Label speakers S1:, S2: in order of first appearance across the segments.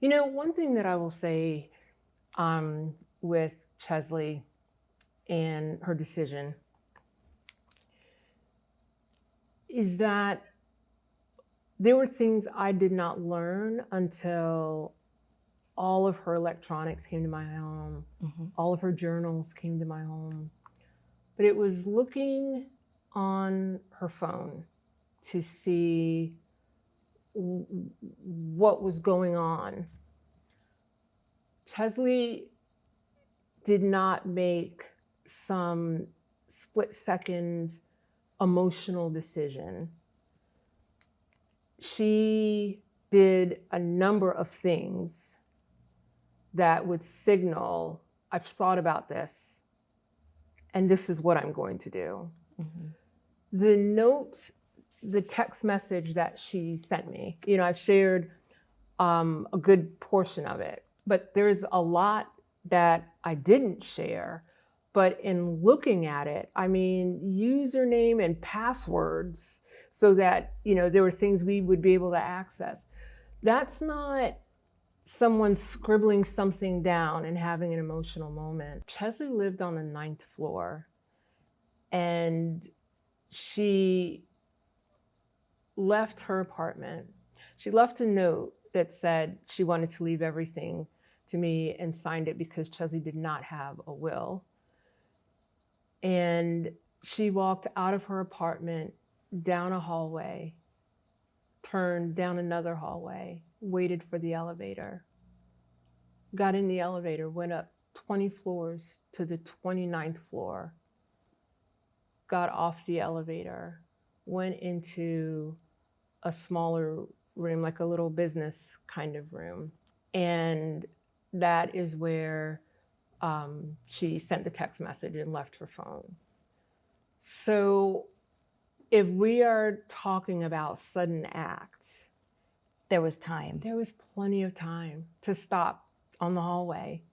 S1: One thing that I will say with Cheslie and her decision is that there were things I did not learn until all of her electronics came to my home, all of her journals came to my home. But it was looking on her phone to see what was going on. Cheslie did not make some split-second emotional decision. She did a number of things that would signal, I've thought about this, and this is what I'm going to do. The notes, the text message that she sent me, I've shared a good portion of it, but there's a lot that I didn't share. But in looking at it, username and passwords so that, there were things we would be able to access. That's not someone scribbling something down and having an emotional moment. Cheslie lived on the 9th floor, and she left her apartment. She left a note that said she wanted to leave everything to me and signed it because Cheslie did not have a will. And she walked out of her apartment, down a hallway, turned down another hallway, waited for the elevator, got in the elevator, went up 20 floors to the 29th floor, got off the elevator, went into a smaller room, like a little business kind of room. And that is where she sent the text message and left her phone. So if we are talking about sudden acts,
S2: there was time.
S1: There was plenty of time to stop on the hallway,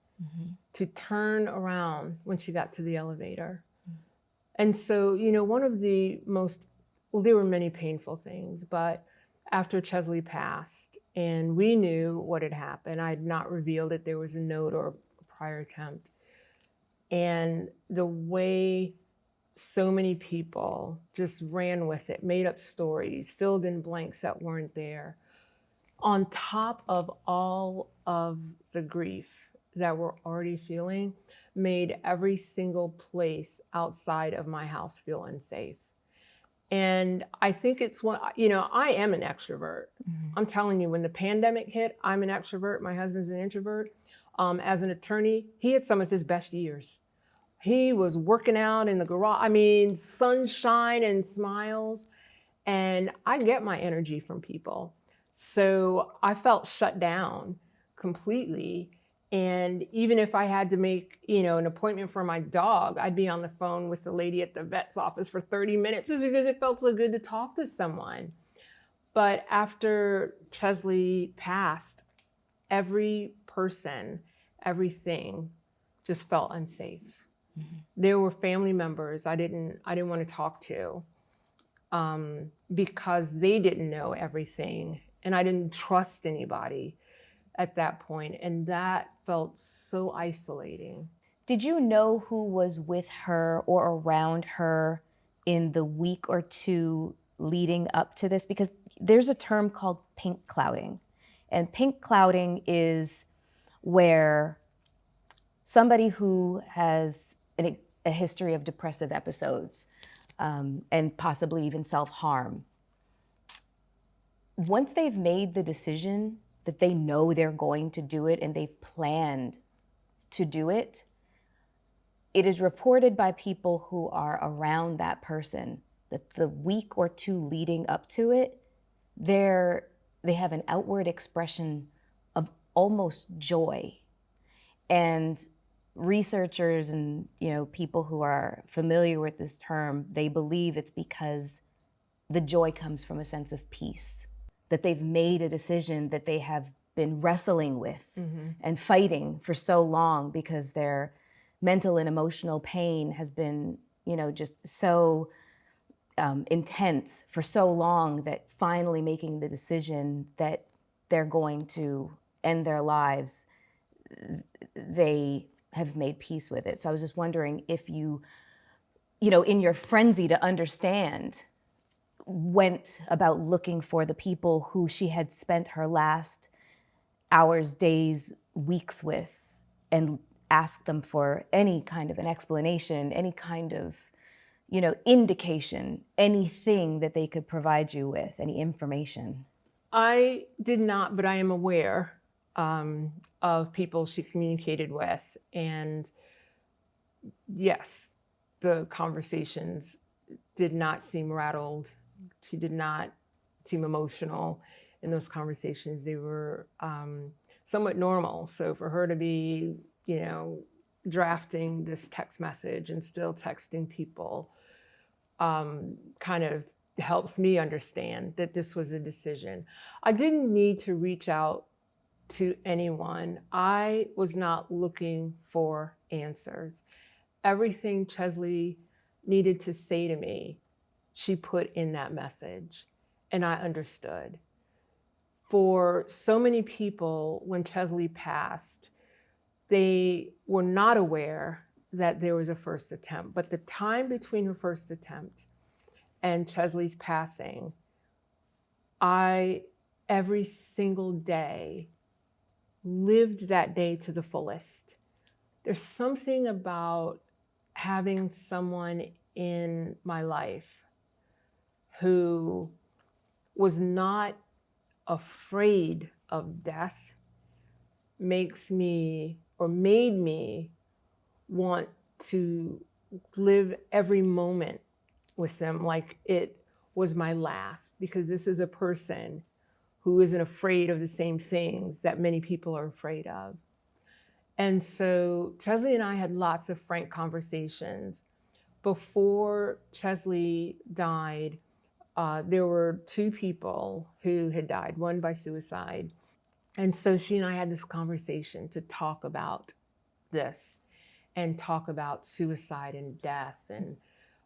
S1: to turn around when she got to the elevator. And so, one of the there were many painful things, but after Cheslie passed and we knew what had happened, I had not revealed that there was a note or a prior attempt. And the way so many people just ran with it, made up stories, filled in blanks that weren't there, on top of all of the grief that we're already feeling, made every single place outside of my house feel unsafe. And I think it's I am an extrovert. I'm telling you, when the pandemic hit, I'm an extrovert. My husband's an introvert. As an attorney, he had some of his best years. He was working out in the garage. Sunshine and smiles. And I get my energy from people. So I felt shut down completely. And even if I had to make, an appointment for my dog, I'd be on the phone with the lady at the vet's office for 30 minutes just because it felt so good to talk to someone. But after Cheslie passed, every person, everything just felt unsafe. There were family members I didn't want to talk to because they didn't know everything, and I didn't trust anybody at that point, and that felt so isolating.
S2: Did you know who was with her or around her in the week or two leading up to this? Because there's a term called pink clouding, and pink clouding is where somebody who has a history of depressive episodes and possibly even self-harm, once they've made the decision that they know they're going to do it and they've planned to do it, it is reported by people who are around that person that the week or two leading up to it, they have an outward expression of almost joy. And researchers and people who are familiar with this term, they believe it's because the joy comes from a sense of peace, that they've made a decision that they have been wrestling with and fighting for so long because their mental and emotional pain has been, just so intense for so long that finally making the decision that they're going to end their lives, they have made peace with it. So I was just wondering if you know, in your frenzy to understand, went about looking for the people who she had spent her last hours, days, weeks with, and asked them for any kind of an explanation, any kind of, you know, indication, anything that they could provide you with, any information.
S1: I did not, but I am aware of people she communicated with. And yes, the conversations did not seem rattled. She did not seem emotional in those conversations. They were somewhat normal. So for her to be, you know, drafting this text message and still texting people kind of helps me understand that this was a decision. I didn't need to reach out to anyone. I was not looking for answers. Everything Cheslie needed to say to me, she put in that message, and I understood. For so many people, when Cheslie passed, they were not aware that there was a first attempt. But the time between her first attempt and Cheslie's passing, I, every single day, lived that day to the fullest. There's something about having someone in my life who was not afraid of death makes me, or made me, want to live every moment with them like it was my last, because this is a person who isn't afraid of the same things that many people are afraid of. And so Cheslie and I had lots of frank conversations. Before Cheslie died, there were 2 people who had died, one by suicide. And so she and I had this conversation to talk about this and talk about suicide and death. And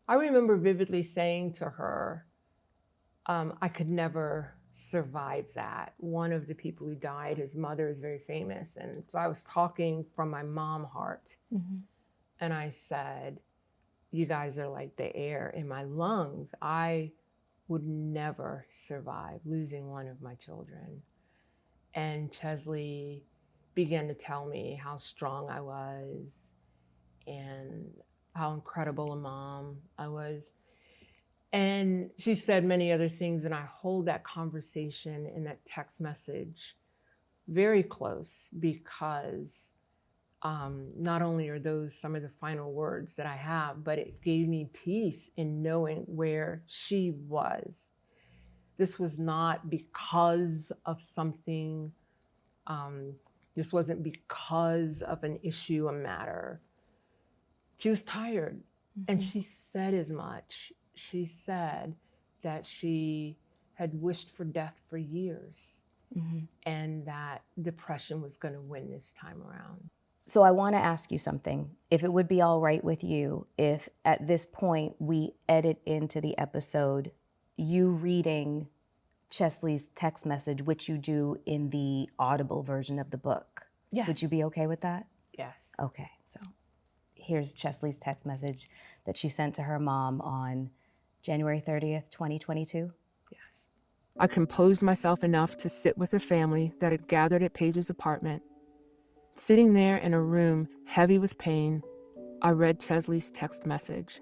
S1: I remember vividly saying to her, I could never survive that. One of the people who died, his mother is very famous. And so I was talking from my mom heart. Mm-hmm. And I said, you guys are like the air in my lungs. I would never survive losing one of my children. And Cheslie began to tell me how strong I was and how incredible a mom I was. And she said many other things, and I hold that conversation and that text message very close, because not only are those some of the final words that I have, but it gave me peace in knowing where she was. This was not because of something, this wasn't because of an issue, a matter. She was tired, and she said as much. She said that she had wished for death for years, and that depression was going to win this time around.
S2: So I want to ask you something. If it would be all right with you, if at this point we edit into the episode you reading Cheslie's text message, which you do in the Audible version of the book.
S1: Yes.
S2: Would you be okay with that?
S1: Yes.
S2: Okay, so here's Cheslie's text message that she sent to her mom on January 30th, 2022.
S1: Yes. I composed myself enough to sit with the family that had gathered at Paige's apartment. Sitting there in a room heavy with pain, I read Cheslie's text message.